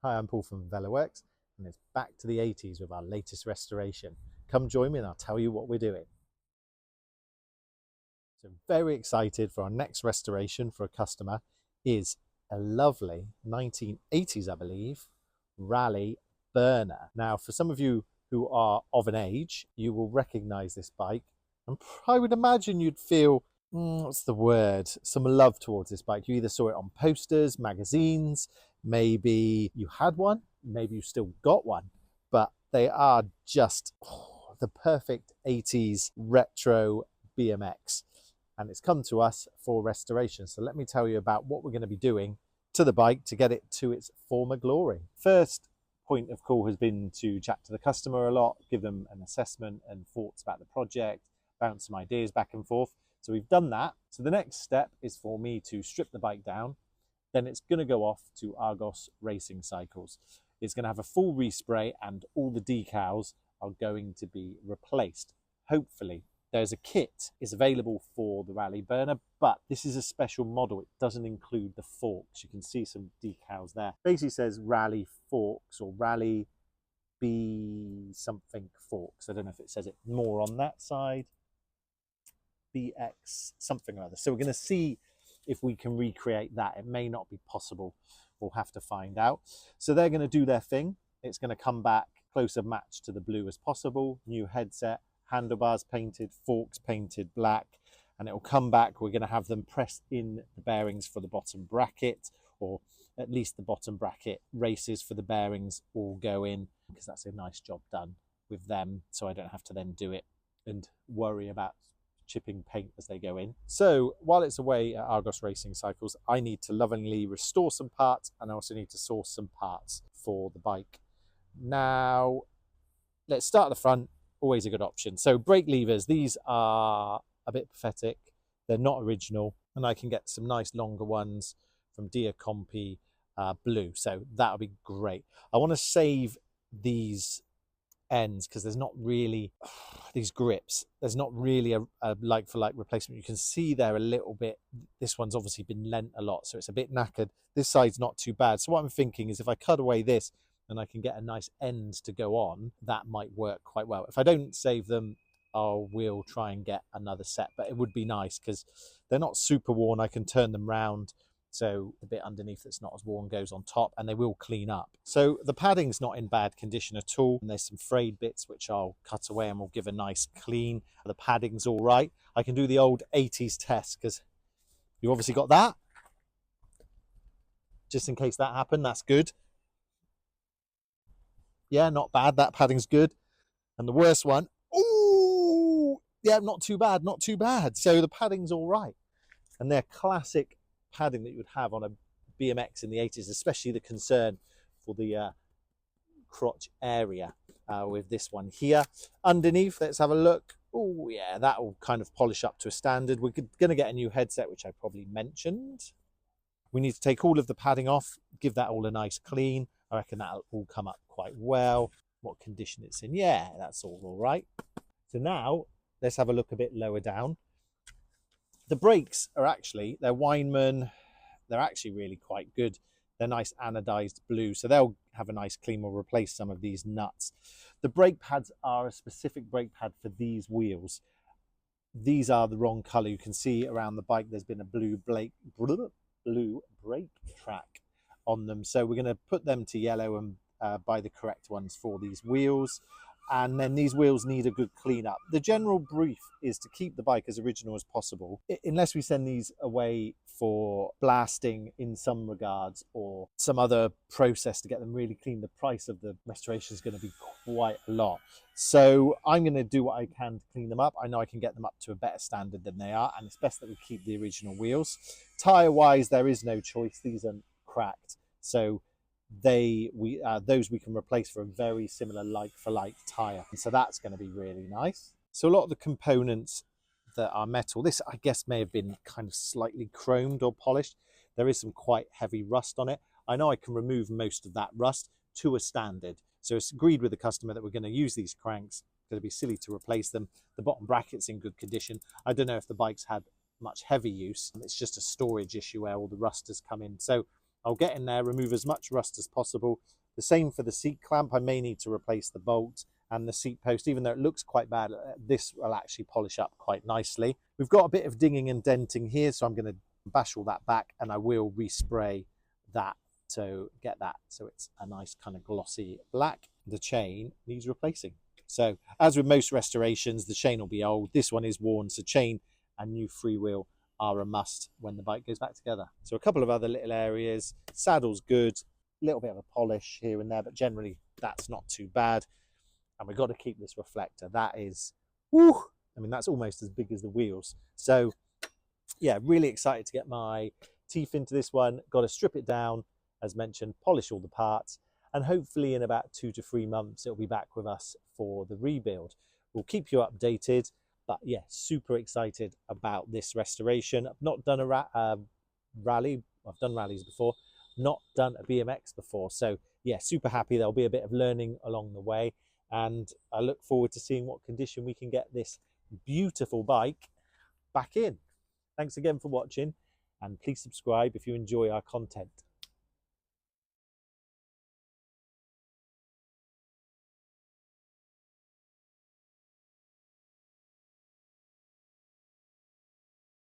Hi, I'm Paul from VeloWorks, and it's back to the 80s with our latest restoration. Come join me and I'll tell you what we're doing. So very excited for our next restoration for a customer is a lovely 1980s, I believe, Raleigh Burner. Now, for some of you who are of an age, you will recognize this bike, and I would imagine you'd feel what's the word? Some love towards this bike. You either saw it on posters, magazines, maybe you had one, maybe you still got one, but they are just the perfect 80s retro BMX. And it's come to us for restoration. So let me tell you about what we're going to be doing to the bike to get it to its former glory. First point of call has been to chat to the customer a lot, give them an assessment and thoughts about the project, bounce some ideas back and forth. So we've done that. So the next step is for me to strip the bike down. Then it's going to go off to Argos Racing Cycles. It's going to have a full respray and all the decals are going to be replaced. Hopefully, there's a kit is available for the Raleigh Burner, but this is a special model. It doesn't include the forks. You can see some decals there. Basically says Raleigh forks or Raleigh B something forks. I don't know if it says it more on that side. BX something or other. So we're going to see if we can recreate that. It may not be possible. We'll have to find out. So they're going to do their thing. It's going to come back closer match to the blue as possible. New headset, handlebars painted, forks painted black, and it will come back. We're going to have them press in the bearings for the bottom bracket, or at least the bottom bracket races for the bearings all go in, because that's a nice job done with them, so I don't have to then do it and worry about chipping paint as they go in. So while it's away at Argos Racing Cycles, I need to lovingly restore some parts, and I also need to source some parts for the bike. Now, let's start at the front. Always a good option. So brake levers, these are a bit pathetic. They're not original, and I can get some nice longer ones from Dia Compi blue. So that'll be great. I want to save these ends because there's not really these grips, there's not really a like for like replacement. You can see there a little bit, this one's obviously been lent a lot, so it's a bit knackered. This side's not too bad. So what I'm thinking is if I cut away this and I can get a nice end to go on, that might work quite well. If I don't save them, I will try and get another set, but it would be nice because they're not super worn. I can turn them round, so the bit underneath that's not as worn goes on top, and they will clean up. So the padding's not in bad condition at all. And there's some frayed bits which I'll cut away and we'll give a nice clean. The padding's all right. I can do the old 80s test because you obviously got that. Just in case that happened, that's good. Yeah, not bad. That padding's good. And the worst one, ooh, yeah, not too bad, not too bad. So the padding's all right. And they're classic padding that you would have on a BMX in the 80s, especially the concern for the crotch area with this one here. Underneath, let's have a look. Oh yeah, that will kind of polish up to a standard. We're going to get a new headset, which I probably mentioned. We need to take all of the padding off, give that all a nice clean. I reckon that'll all come up quite well. What condition it's in, yeah, that's all right. So now let's have a look a bit lower down. The brakes are actually, they're Weinmann, they're actually really quite good. They're nice anodized blue, so they'll have a nice clean. We'll replace some of these nuts. The brake pads are a specific brake pad for these wheels. These are the wrong color. You can see around the bike there's been a blue brake track on them. So we're going to put them to yellow and buy the correct ones for these wheels. And then these wheels need a good cleanup. The general brief is to keep the bike as original as possible, unless we send these away for blasting in some regards or some other process to get them really clean. The price of the restoration is going to be quite a lot. So I'm going to do what I can to clean them up. I know I can get them up to a better standard than they are, and it's best that we keep the original wheels. Tire wise, there is no choice. These are cracked. So those we can replace for a very similar like for like tire, and so that's going to be really nice. So a lot of the components that are metal, this I guess may have been kind of slightly chromed or polished. There is some quite heavy rust on it. I know I can remove most of that rust to a standard, so it's agreed with the customer that we're going to use these cranks. It's going to be silly to replace them. The bottom bracket's in good condition. I don't know if the bike's had much heavy use. It's just a storage issue where all the rust has come in. So I'll get in there, remove as much rust as possible. The same for the seat clamp. I may need to replace the bolt and the seat post. Even though it looks quite bad, this will actually polish up quite nicely. We've got a bit of dinging and denting here, so I'm going to bash all that back, and I will respray that to get that so it's a nice kind of glossy black. The chain needs replacing. So as with most restorations, the chain will be old. This one is worn, so chain and new freewheel are a must when the bike goes back together. So a couple of other little areas. Saddle's good, a little bit of a polish here and there, but generally that's not too bad. And we've got to keep this reflector. That is, whew, I mean, that's almost as big as the wheels. So yeah, really excited to get my teeth into this one. Got to strip it down, as mentioned, polish all the parts, and hopefully in about 2 to 3 months, it'll be back with us for the rebuild. We'll keep you updated, but yeah, super excited about this restoration. I've not done a rally. I've done rallies before, not done a BMX before. So yeah, super happy. There'll be a bit of learning along the way, and I look forward to seeing what condition we can get this beautiful bike back in. Thanks again for watching, and please subscribe if you enjoy our content.